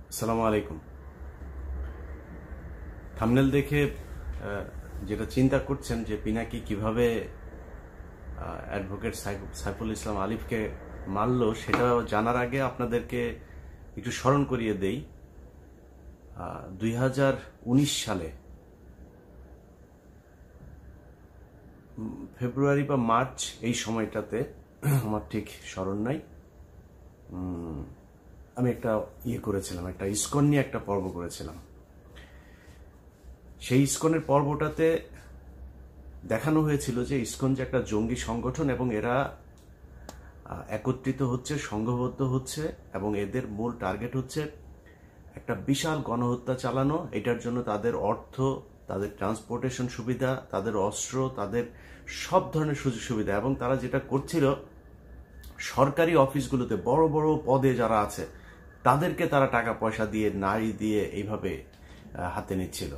আসসালামু আলাইকুম। থাম্বনেল দেখে যেটা চিন্তা করছেন যে পিনাকি কিভাবে অ্যাডভোকেট সাইফুল ইসলাম আলিফকে মারল, সেটা জানার আগে আপনাদেরকে একটু স্মরণ করিয়ে দেই। 2019 সালে ফেব্রুয়ারি বা মার্চ, এই সময়টাতে, আমার ঠিক স্মরণ নাই, আমি একটা করেছিলাম, একটা ইসকন নিয়ে একটা পর্ব করেছিলাম। সেই ইসকনের পর্বটাতে দেখানো হয়েছিল যে ইসকন যে একটা জঙ্গি সংগঠন এবং এরা একত্রিত হচ্ছে, সংঘবদ্ধ হচ্ছে এবং এদের মূল টার্গেট হচ্ছে একটা বিশাল গণহত্যা চালানো। এটার জন্য তাদের অর্থ, তাদের ট্রান্সপোর্টেশন সুবিধা, তাদের অস্ত্র, তাদের সব ধরনের সুযোগ সুবিধা, এবং তারা যেটা করছিল সরকারি অফিসগুলোতে বড় বড় পদে যারা আছে তাদেরকে তারা টাকা পয়সা দিয়ে, নারী দিয়ে এইভাবে হাতে নিচ্ছিল।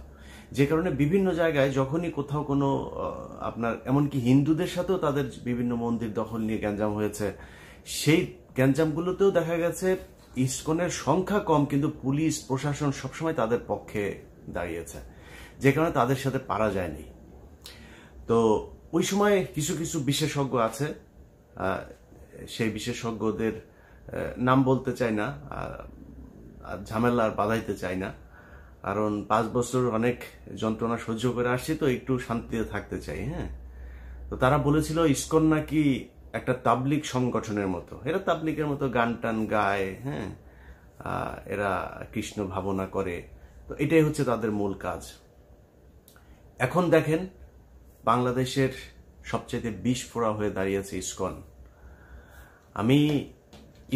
যে কারণে বিভিন্ন জায়গায় যখনই কোথাও কোনো আপনার এমনকি হিন্দুদের সাথেও তাদের বিভিন্ন মন্দির দখল নিয়ে গ্যাঞ্জাম হয়েছে, সেই গ্যাঞ্জামগুলোতেও দেখা গেছে ইসকনের সংখ্যা কম, কিন্তু পুলিশ প্রশাসন সবসময় তাদের পক্ষে দাঁড়িয়েছে, যে কারণে তাদের সাথে পারা যায়নি। তো ওই সময় কিছু কিছু বিশেষজ্ঞ আছে, সেই বিশেষজ্ঞদের নাম বলতে চাই না, আর ঝামেলা আর বাধাইতে চাই না, কারণ 5 বছর অনেক যন্ত্রণা সহ্য করে আসছি, তো একটু শান্তিতে থাকতে চাই। হ্যাঁ, তো তারা বলেছিল ইসকন নাকি একটা তাবলিগ সংগঠনের মতো, এরা তাবলিগের মতো গান টান গায়, হ্যাঁ, এরা কৃষ্ণ ভাবনা করে, তো এটাই হচ্ছে তাদের মূল কাজ। এখন দেখেন বাংলাদেশের সবচেয়ে বিষফোড়া হয়ে দাঁড়িয়েছে ইসকন। আমি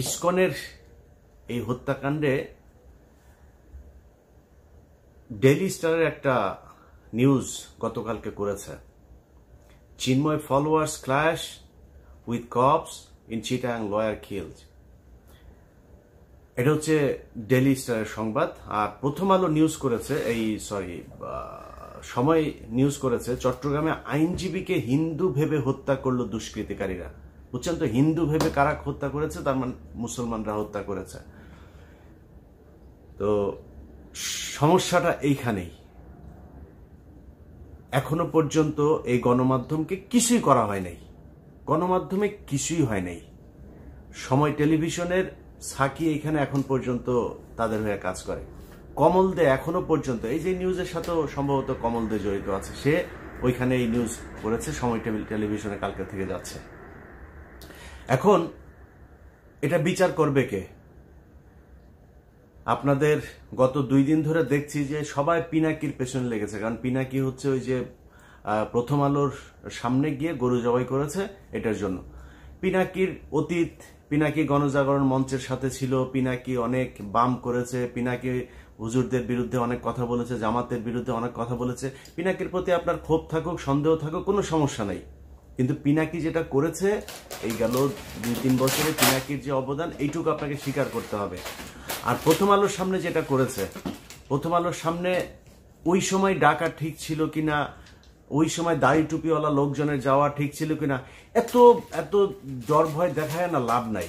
ইসকনের এই হত্যাকাণ্ডে ডেইলি স্টারের একটা নিউজ গতকালকে করেছে, Chinmoy followers clash with cops in Chittagong, lawyer killed. এটা হচ্ছে ডেইলি স্টারের সংবাদ। আর প্রথম আলো নিউজ করেছে, সময় নিউজ করেছে, চট্টগ্রামে আইনজীবীকে হিন্দু ভেবে হত্যা করলো দুষ্কৃতিকারীরা। বুঝছেন তো, হিন্দু ভেবে কারা হত্যা করেছে? তার মানে মুসলমানরা হত্যা করেছে। তো সমস্যাটা এইখানেই। এখনো পর্যন্ত এই গণমাধ্যমকে কিছুই করা হয় নাই, গণমাধ্যমে কিছুই হয় নাই। সময় টেলিভিশনের সাকি এখানে এখন পর্যন্ত তাদের হয়ে কাজ করে। কমল দে এখনো পর্যন্ত, এই যে নিউজের সাথেও সম্ভবত কমল দে জড়িত আছে, সে ওইখানে এই নিউজ করেছে, সময় টেলিভিশনে কালকে থেকে যাচ্ছে। এখন এটা বিচার করবে কে? আপনাদের গত 2 দিন ধরে দেখছি যে সবাই পিনাকির পেছনে লেগেছে, কারণ পিনাকি হচ্ছে ওই যে প্রথম আলোর সামনে গিয়ে গরু জবাই করেছে, এটার জন্য। পিনাকির অতীত, পিনাকি গণজাগরণ মঞ্চের সাথে ছিল, পিনাকি অনেক বাম করেছে, পিনাকি হুজুরদের বিরুদ্ধে অনেক কথা বলেছে, জামাতের বিরুদ্ধে অনেক কথা বলেছে। পিনাকির প্রতি আপনার ক্ষোভ থাকুক, সন্দেহ থাকুক, কোনো সমস্যা নাই, কিন্তু পিনাকি যেটা করেছে এই গেল 2-3 বছরে, পিনাকির যে অবদান এইটুকু আপনাকে স্বীকার করতে হবে। আর প্রথম আলোর সামনে যেটা করেছে, প্রথম আলোর সামনে ওই সময় ডাকা ঠিক ছিল কিনা, ওই সময় দাড়ি টুপিওয়ালা লোকজনের যাওয়া ঠিক ছিল কিনা, এত এত ডর ভয় দেখায় না লাভ নাই।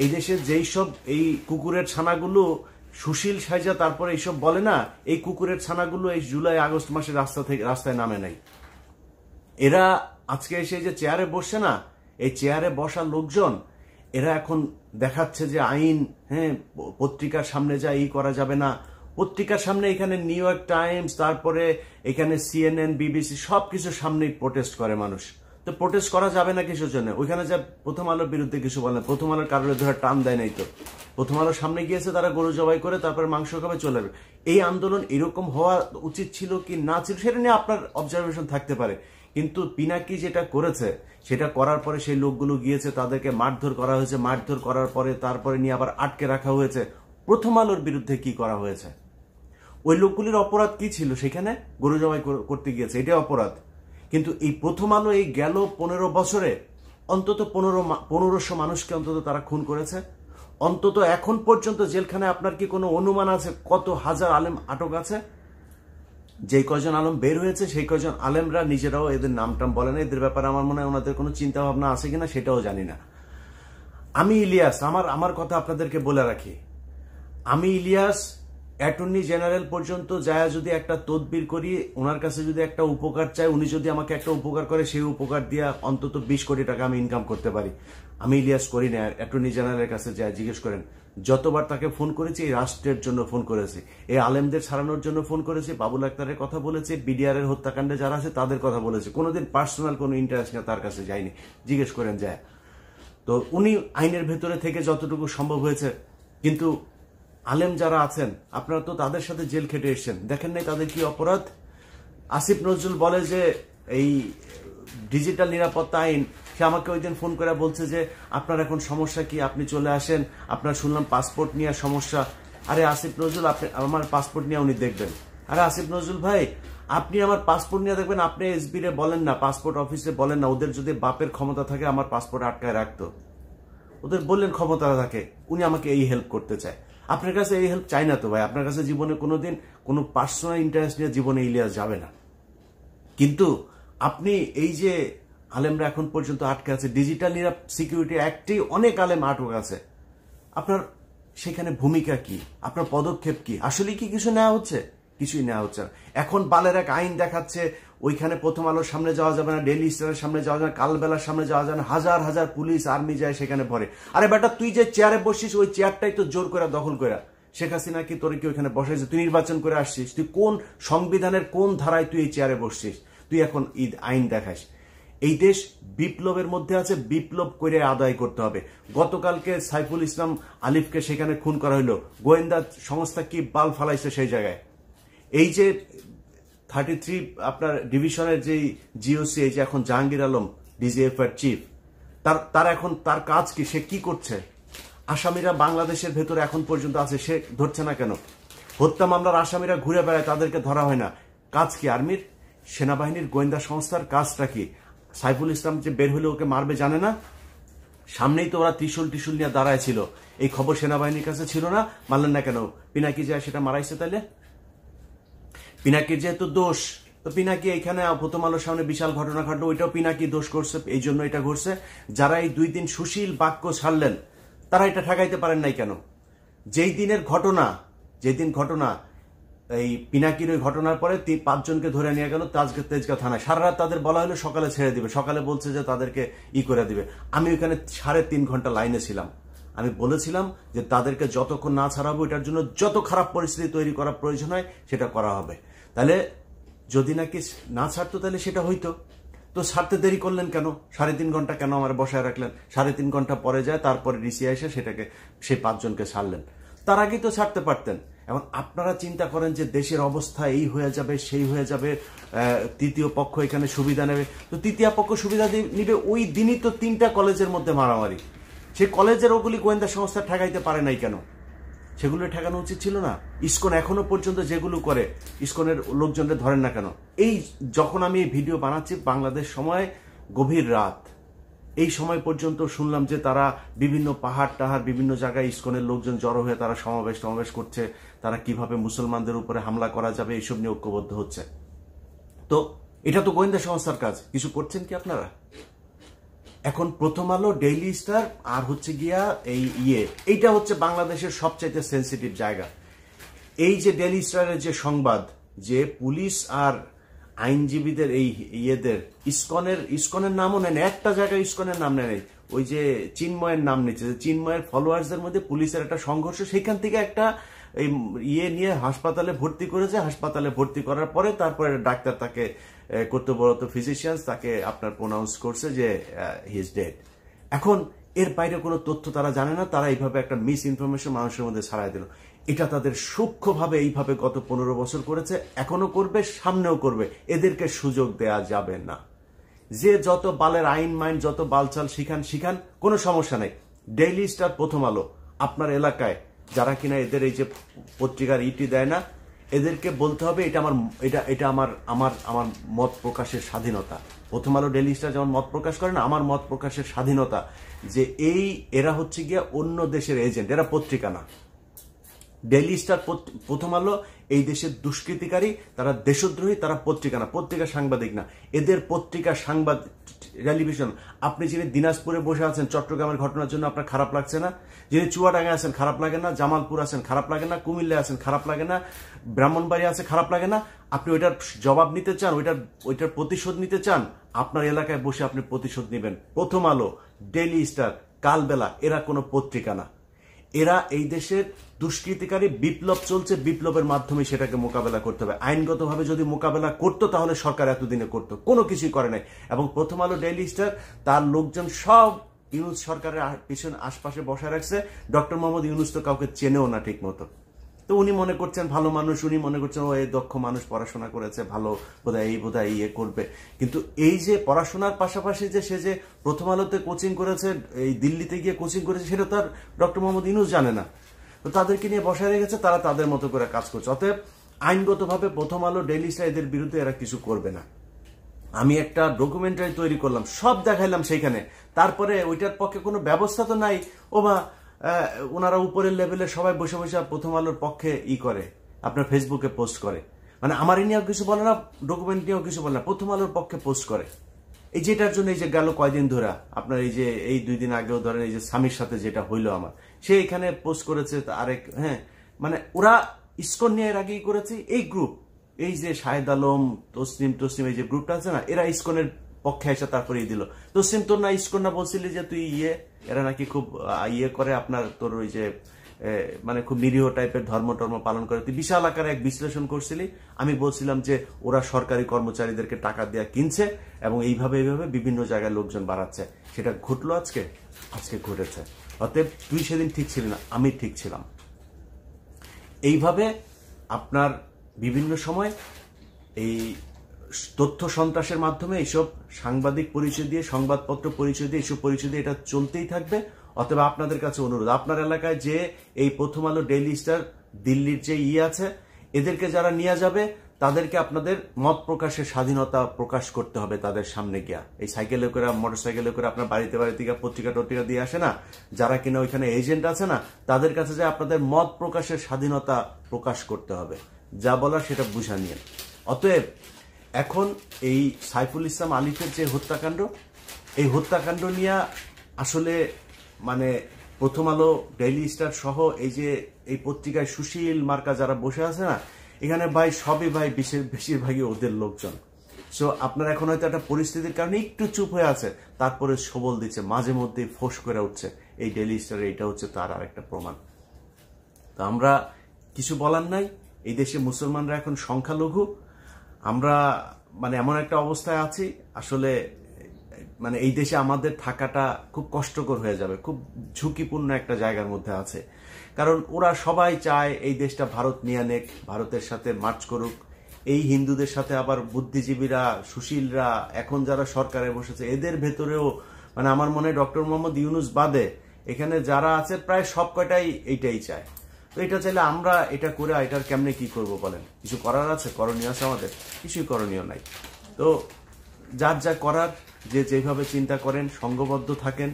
এই দেশে যেই সব এই কুকুরের ছানাগুলো সুশীল সাইজা তারপরে এইসব বলে না, এই কুকুরের ছানাগুলো এই জুলাই আগস্ট মাসে রাস্তায় নামে নাই। এরা আজকে এসে যে চেয়ারে বসছে না, এই চেয়ারে বসা লোকজন এরা এখন দেখাচ্ছে যে আইন, হ্যাঁ, পত্রিকার সামনে যা করা যাবে না, পত্রিকার সামনে এখানে নিউ ইয়র্ক টাইমস, তারপরে এখানে CNN, BBC সবকিছুর সামনেই প্রোটেস্ট করে মানুষ। তো প্রোটেস্ট করা যাবে না কিছুর জন্য? ওইখানে যা প্রথম আলোর বিরুদ্ধে কিছু বলে না, প্রথম আলোর কারোর ধরে টান দেয় নাই তো। প্রথম আলোর সামনে গিয়েছে, তারা গরু জবাই করে তারপরে মাংস খাবে, চলে যাবে। এই আন্দোলন এরকম হওয়া উচিত ছিল কি না ছিল সেটা নিয়ে আপনার অবজারভেশন থাকতে পারে, কিন্তু পিনাকি যেটা করেছে সেটা করার পরে সেই লোকগুলো গিয়েছে, তাদেরকে মারধর করা হয়েছে, মারধর করার পরে তারপরে নিয়ে আবার আটকে রাখা হয়েছে। প্রথম আলোর বিরুদ্ধে কি করা হয়েছে? ওই লোকগুলির অপরাধ কি ছিল? সেখানে গরু জবাই করতে গিয়েছে, এটাই অপরাধ। কিন্তু এই প্রথম আলো এই গেল 15 বছরে অন্তত 1500 মানুষকে অন্তত তারা খুন করেছে। অন্তত এখন পর্যন্ত জেলখানায় আপনার কি কোনো অনুমান আছে কত হাজার আলেম আটক আছে? যে কয়জন আলেম বের হয়েছে সেই কয়জন আলেমরা নিজেরাও এদের নাম টাম বলে না, এদের ব্যাপারে আমার মনে হয় ওনাদের কোনো চিন্তা ভাবনা আছে কিনা সেটাও জানি না। আমি ইলিয়াস, আমার কথা আপনাদেরকে বলে রাখি, আমি ইলিয়াস অ্যাটর্নি জেনারেল পর্যন্ত যায় যদি একটা তদবির করি, ওনার কাছে যদি একটা উপকার চাই, উনি যদি আমাকে একটা উপকার করে, সেই উপকার দিয়ে অন্তত 20 কোটি টাকা আমি ইনকাম করতে পারি। আমি ইলিয়াস করি না। অ্যাটর্নি জেনারেলের কাছে যায় জিজ্ঞেস করেন, যতবার তাকে ফোন করেছি এই রাষ্ট্রের জন্য ফোন করেছি, এই আলেমদের ছাড়ানোর জন্য ফোন করেছি, বাবুল আক্তারের কথা বলেছি, বিডিআর এর হত্যাকাণ্ডে যারা আছে তাদের কথা বলেছি, কোনোদিন পার্সোনাল কোনো ইন্টারেস্ট নিয়ে তার কাছে যায়নি। জিজ্ঞেস করেন যায়। তো উনি আইনের ভেতরে থেকে যতটুকু সম্ভব হয়েছে, কিন্তু আলেম যারা আছেন আপনারা তো তাদের সাথে জেল খেটে এসছেন, দেখেন নাই তাদের কি অপরাধ। আসিফ নজরুল বলে যে এই ডিজিটাল নিরাপত্তা আইন, সে আমাকে ওই দিন ফোন করে বলছে যে আপনার এখন সমস্যা কি, আপনি চলে আসেন, আপনার শুনলাম পাসপোর্ট নিয়ে সমস্যা। আরে আসিফ নজরুল, আপনি আমার পাসপোর্ট নিয়ে উনি দেখবেন। আরে আসিফ নজরুল ভাই, আপনি আমার পাসপোর্ট নিয়ে দেখবেন, আপনি এসবি রে বলেন না, পাসপোর্ট অফিসে বলেন না, ওদের যদি বাপের ক্ষমতা থাকে আমার পাসপোর্ট আটকায় রাখতো, ওদের বললেন ক্ষমতা থাকে, উনি আমাকে এই হেল্প করতে চায়। আপনার কাছে এই হেল্প চাই না তো ভাই, আপনার কাছে জীবনে কোনোদিন কোনো পার্সোনাল ইন্টারেস্ট নিয়ে জীবনে ইলিয়াস যাবে না। কিন্তু আপনি এই যে আলেমরা এখন পর্যন্ত আটকে আছে, ডিজিটাল সিকিউরিটি অ্যাক্টে অনেক আলেম আটক আছে, আপনার সেখানে ভূমিকা কি, আপনার পদক্ষেপ কি, আসলে কি কিছু নেওয়া হচ্ছে? কিছুই নেওয়া হচ্ছে না। এখন বালের এক আইন দেখাচ্ছে, ওইখানে প্রথম আলোর সামনে যাওয়া যাবে না, ডেইলি স্টারের সামনে যাওয়া যাবে না, কালবেলার সামনে যাওয়া যাবে না, হাজার হাজার পুলিশ আর্মি যায় সেখানে ভরে। আরে বেটা, তুই যে চেয়ারে বসিস ওই চেয়ারটাই তো জোর করে দখল করে শেখ হাসিনা কি তোর কি ওইখানে বসাইছে? তুই নির্বাচন করে আসছিস, তুই কোন সংবিধানের কোন ধারায় তুই এই চেয়ারে বসছিস? তুই এখন ঈদ আইন দেখাস। এই দেশ বিপ্লবের মধ্যে আছে, বিপ্লব করে আদায় করতে হবে। গতকালকে সাইফুল ইসলাম আলিফকে সেখানে খুন করা হইলো, গোয়েন্দা সংস্থা কি বাল ফালাইছে সেই জায়গায়। এই যে 33 আপনার ডিভিশনের যে জিওসি, এই যে এখন জাহাঙ্গীর আলম ডিজিএফ এর চিফ, তার এখন তার কাজ কি, সে কি করছে? আসামিরা বাংলাদেশের ভেতরে এখন পর্যন্ত আছে, সে ধরছে না কেন? হত্যা মামলার আসামিরা ঘুরে বেড়ায়, তাদেরকে ধরা হয় না। কাজ কি আর্মির, সেনাবাহিনীর, গোয়েন্দা সংস্থার কাজটা কি? সাইফুল ইসলাম যে বের হলে ওকে মারবে জানে না? সামনেই তো ওরা ত্রিশূল নিয়ে দাঁড়ায় ছিল, এই খবর সেনাবাহিনীর কাছে ছিল না, মারলেন না কেন? পিনাকি যায় সেটা মারাইছে, তাইলে পিনাকির যেহেতু দোষ, তো পিনাকি এখানে প্রথম আলোর সামনে বিশাল ঘটনা ঘটলো, ওইটাও পিনাকি দোষ করছে, এই জন্য এটা ঘটছে। যারা এই 2 দিন সুশীল বাক্য ছাড়লেন, তারা এটা ঠেকাইতে পারেন নাই কেন? যেই দিনের ঘটনা, যেদিন ঘটনা এই পিনাকির ওই ঘটনার পরে 5 জনকে ধরে নিয়ে গেল তেজগাঁও থানায়, সারা রাত তাদের বলা হলো সকালে ছেড়ে দিবে, সকালে বলছে যে তাদেরকে করে দিবে। আমি ওইখানে 3.5 ঘন্টা লাইনে ছিলাম। আমি বলেছিলাম যে তাদেরকে যতক্ষণ না ছাড়াবো, এটার জন্য যত খারাপ পরিস্থিতি তৈরি করার প্রয়োজন হয় সেটা করা হবে। তাহলে যদি নাকি না ছাড়তো তাহলে সেটা হইতো। তো ছাড়তে দেরি করলেন কেন? 3.5 ঘন্টা কেন আমার বসায় রাখলেন? 3.5 ঘন্টা পরে যায়, তারপরে ডিসি এসে সেটাকে সেই 5 জনকে ছাড়লেন। তার আগেই তো ছাড়তে পারতেন। এখন আপনারা চিন্তা করেন যে দেশের অবস্থা এই হয়ে যাবে, সেই হয়ে যাবে, তৃতীয় পক্ষ এখানে সুবিধা নেবে। তো তৃতীয় পক্ষ সুবিধা নিবে, ওই দিনই তো 3টা কলেজের মধ্যে মারামারি। সেই কলেজের ওগুলি গোয়েন্দা সংস্থা ঠেকাইতে পারে নাই কেন? সেগুলো ঠেকানো উচিত ছিল না? ইসকন এখনো পর্যন্ত যেগুলো করে, ইসকনের লোকজনদের ধরেন না কেন? এই যখন আমি ভিডিও বানাচ্ছি বাংলাদেশ সময় গভীর রাত, এই সময় পর্যন্ত শুনলাম যে তারা বিভিন্ন পাহাড় টাহাড় বিভিন্ন জায়গায় ইসকনের লোকজন জড়ো হয়ে তারা সমাবেশ করছে, তারা কিভাবে মুসলমানদের উপরে হামলা করা যাবে এইসব নিয়ে ঐক্যবদ্ধ হচ্ছে। তো এটা তো গোয়েন্দা সংস্থার কাজ, কিছু করছেন কি আপনারা? এখন প্রথম আলো, ডেইলি স্টার আর হচ্ছে গিয়া এই এইটা হচ্ছে বাংলাদেশের সবচাইতে সেন্সিটিভ জায়গা। এই যে ডেইলি স্টারের যে সংবাদ, যে পুলিশ আর আইনজীবীদের এই ইসকনের নামও নেন, একটা জায়গায় ইসকনের নাম নেই, ওই যে চিন্ময়ের নাম নিচ্ছে, চিন্ময়ের ফলোয়ার্সদের মধ্যে পুলিশের একটা সংঘর্ষ, সেখান থেকে একটা এই নিয়ে হাসপাতালে ভর্তি করেছে। হাসপাতালে ভর্তি করার পরে তারপরে ডাক্তার তাকে কর্তব্যরত ফিজিশিয়ানস তাকে আপনার প্রোনাউন্স করছে যে হি ইজ ডেড। এখন এর বাইরে কোনো তথ্য তারা জানে না, তারা এইভাবে একটা মিস ইনফরমেশন মানুষের মধ্যে ছড়াই দিল। এটা তাদের সূক্ষ্মভাবে এইভাবে গত 15 বছর করেছে, এখনো করবে, সামনেও করবে। এদেরকে সুযোগ দেয়া যাবে না। যে যত বালের আইন মাইন যত বালচাল শিখান, কোনো সমস্যা নাই। ডেইলি স্টার, প্রথম আলো, আপনার এলাকায় যারা কিনা এদের এই যে পত্রিকার ইটি দেয় না, এদেরকে বলতে হবে এটা আমার মত প্রকাশের স্বাধীনতা। প্রথম আলো, ডেইলি স্টার যেমন মত প্রকাশ করে না, আমার মত প্রকাশের স্বাধীনতা। যে এরা হচ্ছে গিয়া অন্য দেশের এজেন্ট, এরা পত্রিকা না। ডেইলি স্টার, প্রথম আলো এই দেশের দুষ্কৃতিকারী, তারা দেশদ্রোহী, তারা পত্রিকা না, পত্রিকা সাংবাদিক না। এদের পত্রিকা টেলিভিশন। আপনি যিনি দিনাজপুরে বসে আছেন চট্টগ্রামের ঘটনার জন্য আপনার খারাপ লাগছে না? যিনি চুয়াডাঙ্গায় আছেন খারাপ লাগে না? জামালপুর আছেন খারাপ লাগে না? কুমিল্লায় আছেন খারাপ লাগে না? ব্রাহ্মণবাড়ি আছে খারাপ লাগে না? আপনি ওইটার জবাব নিতে চান, ওইটার প্রতিশোধ নিতে চান? আপনার এলাকায় বসে আপনি প্রতিশোধ নেবেন। প্রথম আলো, ডেইলি স্টার, কালবেলা এরা কোনো পত্রিকা না। এরা এই দেশের দুষ্কৃতিকারী, বিপ্লব চলছে, বিপ্লবের মাধ্যমে সেটাকে মোকাবেলা করতে হবে। আইনগতভাবে যদি মোকাবেলা করতো তাহলে সরকার এতদিনে করতো, কোনো কিছুই করে নাই। এবং প্রথম আলো, ডেইলি স্টার তার লোকজন সব ইউনুস সরকারের পিছনে আশপাশে বসায় রাখছে। ডক্টর মোহাম্মদ ইউনুস তো কাউকে চেনেও না ঠিক মতো। তো উনি মনে করছেন ভালো মানুষ, উনি মনে করছেন ও এই দক্ষ মানুষ, পড়াশোনা করেছে, ভালো বোধহয় ইয়ে করবে। কিন্তু এই যে পড়াশোনার পাশাপাশি যে সে যে প্রথম আলোতে কোচিং করেছে, এই দিল্লিতে গিয়ে কোচিং করেছে, সেটা তার ডক্টর মোহাম্মদ ইউনুস জানে না। তো তাদেরকে নিয়ে বসায় রেখেছে, তারা তাদের মতো করে কাজ করছে। অতএব আইনগতভাবে প্রথম আলো, ডেইলি স্টার এদের বিরুদ্ধে এরা কিছু করবে না। আমি একটা ডকুমেন্টারি তৈরি করলাম, সব দেখাইলাম সেইখানে, তারপরে ওইটার পক্ষে কোনো ব্যবস্থা তো নাই। ওনারা উপরের লেভেলে সবাই বসে বসে প্রথম আলোর পক্ষে করে, আপনার ফেসবুকে পোস্ট করে। মানে আমার নিয়েও কিছু বলে না, ডকুমেন্ট নিয়েও কিছু বলে না, প্রথম আলোর পক্ষে পোস্ট করে। এই যেটার জন্য এই যে গেল কয়দিন ধরে আপনার এই 2 দিন আগেও ধরেন এই যে স্বামীর সাথে যেটা হইলো আমার, সে এখানে পোস্ট করেছে আরেক, মানে ওরা ইসকন নিয়ে এর আগেই করেছে। এই গ্রুপ, এই যে শাহেদ আলম, তসলিম এই যে গ্রুপটা আছে না, এরা ইসকনের পক্ষে এসে তারপরে দিল। তসলিম তোর না ইসকন না বলছিলি যে তুই এরা নাকি খুব করে, আপনার তোর ওই যে মানে খুব নিরীহ টাইপের ধর্ম পালন করে, তুই বিশাল আকারে এক বিশ্লেষণ করছিলি। আমি বলছিলাম যে ওরা সরকারি কর্মচারীদেরকে টাকা দেওয়া কিনছে এবং এইভাবে বিভিন্ন জায়গায় লোকজন বাড়াচ্ছে। সেটা ঘটলো আজকে ঘটেছে। অতএব তুই সেদিন ঠিক ছিলি না, আমি ঠিক ছিলাম। এইভাবে আপনার বিভিন্ন সময় এই তথ্য সন্ত্রাসের মাধ্যমে এইসব সাংবাদিক পরিচয় দিয়ে, সংবাদপত্র পরিচয় দিয়ে, এইসব পরিচয় দিয়ে এটা চলতেই থাকবে। অথবা আপনাদের কাছে অনুরোধ, আপনার এলাকায় যে এই প্রথম আলো, ডেইলি স্টার, দিল্লির যে আছে, এদেরকে যারা নিয়ে যাবে তাদেরকে আপনাদের মত প্রকাশের স্বাধীনতা প্রকাশ করতে হবে তাদের সামনে গিয়া। এই সাইকেলে করে, মোটর সাইকেলে করে আপনার বাড়িতে গিয়ে পত্রিকা টত্রিকা দিয়ে আসে না, যারা কিনা ওইখানে এজেন্ট আছে না, তাদের কাছে যে আপনাদের মত প্রকাশের স্বাধীনতা প্রকাশ করতে হবে, যা বলার সেটা বুঝা নিয়ে। অতএব এখন এই সাইফুল ইসলাম আলিফের যে হত্যাকাণ্ড, এই হত্যাকাণ্ড নিয়ে আসলে মানে প্রথম আলো, ডেইলি স্টার সহ এই যে এই পত্রিকায় সুশীল মার্কা যারা বসে আছে না, এখানে সবই বেশিরভাগই ওদের লোকজন। সো আপনার এখন হয়তো একটা পরিস্থিতির কারণে একটু চুপ হয়ে আছে, তারপরে সবল দিচ্ছে, মাঝে মধ্যেই ফোঁস করে উঠছে। এই ডেইলি স্টার, এটা হচ্ছে তার আর একটা প্রমাণ। তো আমরা কিছু বলার নাই, এই দেশে মুসলমানরা এখন সংখ্যালঘু। আমরা মানে এমন একটা অবস্থায় আছি, আসলে মানে এই দেশে আমাদের থাকাটা খুব কষ্টকর হয়ে যাবে, খুব ঝুঁকিপূর্ণ একটা জায়গার মধ্যে আছে। কারণ ওরা সবাই চায় এই দেশটা ভারত নিয়ে নেক, ভারতের সাথে মার্চ করুক। এই হিন্দুদের সাথে আবার বুদ্ধিজীবীরা, সুশীলরা, এখন যারা সরকারে বসেছে, এদের ভেতরেও মানে আমার মনে হয় ডক্টর মোহাম্মদ ইউনুস বাদে এখানে যারা আছে প্রায় সব কয়টাই এইটাই চায়। তো এটা চাইলে আমরা এটা করে এটার কেমনে কি করব বলেন? কিছু করার আছে? করণীয় আছে আমাদের? কিছুই করণীয় নাই। তো যার যা করার, যে যেভাবে চিন্তা করেন, সংঘবদ্ধ থাকেন।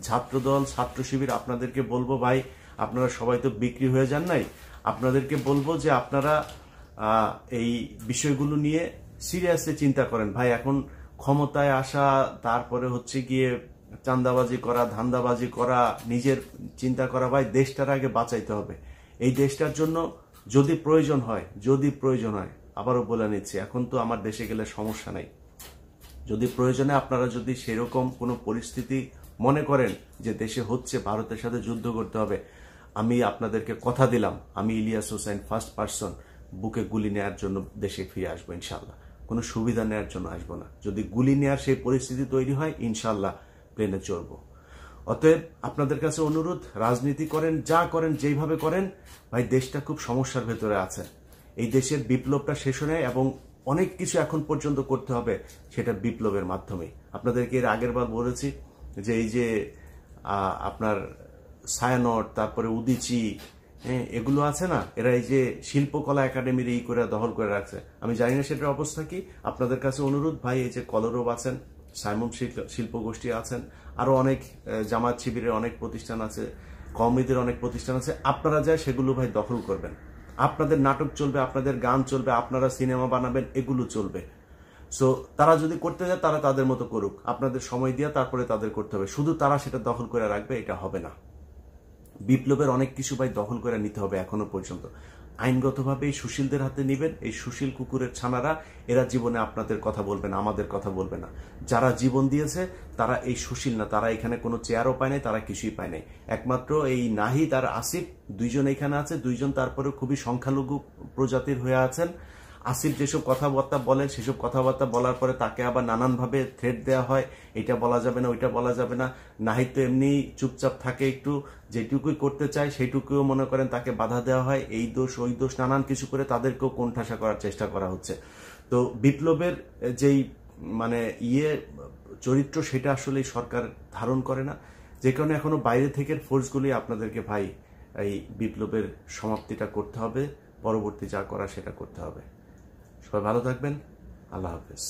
ছাত্রদল, ছাত্র শিবির, আপনাদেরকে বলবো ভাই, আপনারা সবাই তো বিক্রি হয়ে যান নাই, আপনাদেরকে বলবো যে আপনারা এই বিষয়গুলো নিয়ে সিরিয়াসলি চিন্তা করেন ভাই। এখন ক্ষমতায় আসা, তারপরে হচ্ছে গিয়ে চাঁদাবাজি করা, ধান্দাবাজি করা, নিজের চিন্তা করা, ভাই দেশটার আগে বাঁচাইতে হবে। এই দেশটার জন্য যদি প্রয়োজন হয়, আবারও বলে নিচ্ছি, এখন তো আমার দেশে গেলে সমস্যা নাই, যদি প্রয়োজনে আপনারা যদি সেরকম কোনো পরিস্থিতি মনে করেন যে দেশে হচ্ছে, ভারতের সাথে যুদ্ধ করতে হবে, আমি আপনাদেরকে কথা দিলাম, আমি ইলিয়াস হোসেন ফার্স্ট পার্সন বুকে গুলি নেওয়ার জন্য দেশে ফিরে আসবো ইনশাল্লাহ। কোনো সুবিধা নেওয়ার জন্য আসবো না। যদি গুলি নেওয়ার সেই পরিস্থিতি তৈরি হয়, ইনশাল্লাহ প্লেনে চড়বো। অতএব আপনাদের কাছে অনুরোধ, রাজনীতি করেন, যা করেন, যেইভাবে করেন, ভাই দেশটা খুব সমস্যার ভেতরে আছে। এই দেশের বিপ্লবটা শেষ হয় এবং অনেক কিছু এখন পর্যন্ত করতে হবে, সেটা বিপ্লবের মাধ্যমে। আপনাদেরকে এর আগের বার বলেছি যে এই যে আপনার ছায়ানট, তারপরে উদিচি, এগুলো আছে না, এরা এই যে শিল্পকলা একাডেমির করে দখল করে রাখছে। আমি জানি না সেটার অবস্থা কি। আপনাদের কাছে অনুরোধ ভাই, এই যে কলরব আছেন, সাইমন শিল্প গোষ্ঠী আছেন, আরো অনেক জামাত শিবিরের অনেক প্রতিষ্ঠান আছে, কওমিদের অনেক প্রতিষ্ঠান আছে, আপনারা যায় সেগুলো ভাই দখল করবেন। আপনাদের নাটক চলবে, আপনাদের গান চলবে, আপনারা সিনেমা বানাবেন, এগুলো চলবে। সো তারা যদি করতে যায় তারা তাদের মতো করুক, আপনাদের সময় দিয়ে তারপরে তাদের করতে হবে। শুধু তারা সেটা দখল করে রাখবে, এটা হবে না। বিপ্লবের অনেক কিছু ভাই দখল করে নিতে হবে। এখনো পর্যন্ত আইনগতভাবে এই সুশীলদের হাতে নিবেন। এই সুশীল কুকুরের ছানারা এরা জীবনে আপনাদের কথা বলবে না, আমাদের কথা বলবে না। যারা জীবন দিয়েছে তারা এই সুশীল না, তারা এখানে কোনো চেয়ারও পায় নাই, তারা কিছুই পায় নাই। একমাত্র এই নাহিদ আর আসিফ দুইজন এখানে আছে, দুইজন তারপরে খুবই সংখ্যালঘু প্রজাতির হয়ে আছেন। আসিফ যেসব কথাবার্তা বলেন সেসব কথাবার্তা বলার পরে তাকে আবার নানানভাবে থ্রেট দেওয়া হয়, এটা বলা যাবে না, ওইটা বলা যাবে না। নাহিদ তো এমনি চুপচাপ থাকে, একটু যেটুকুই করতে চায় সেইটুকুও মনে করেন তাকে বাধা দেওয়া হয়, এই দোষ ওই দোষ নানান কিছু করে তাদেরকেও কোণঠাসা করার চেষ্টা করা হচ্ছে। তো বিপ্লবের যেই মানে চরিত্র সেটা আসলে সরকার ধারণ করে না, যে কারণে এখনো বাইরে থেকে ফোর্সগুলি আপনাদেরকে ভাই এই বিপ্লবের সমাপ্তিটা করতে হবে, পরবর্তী যা করা সেটা করতে হবে। সবাই ভালো থাকবেন, আল্লাহ হাফেজ।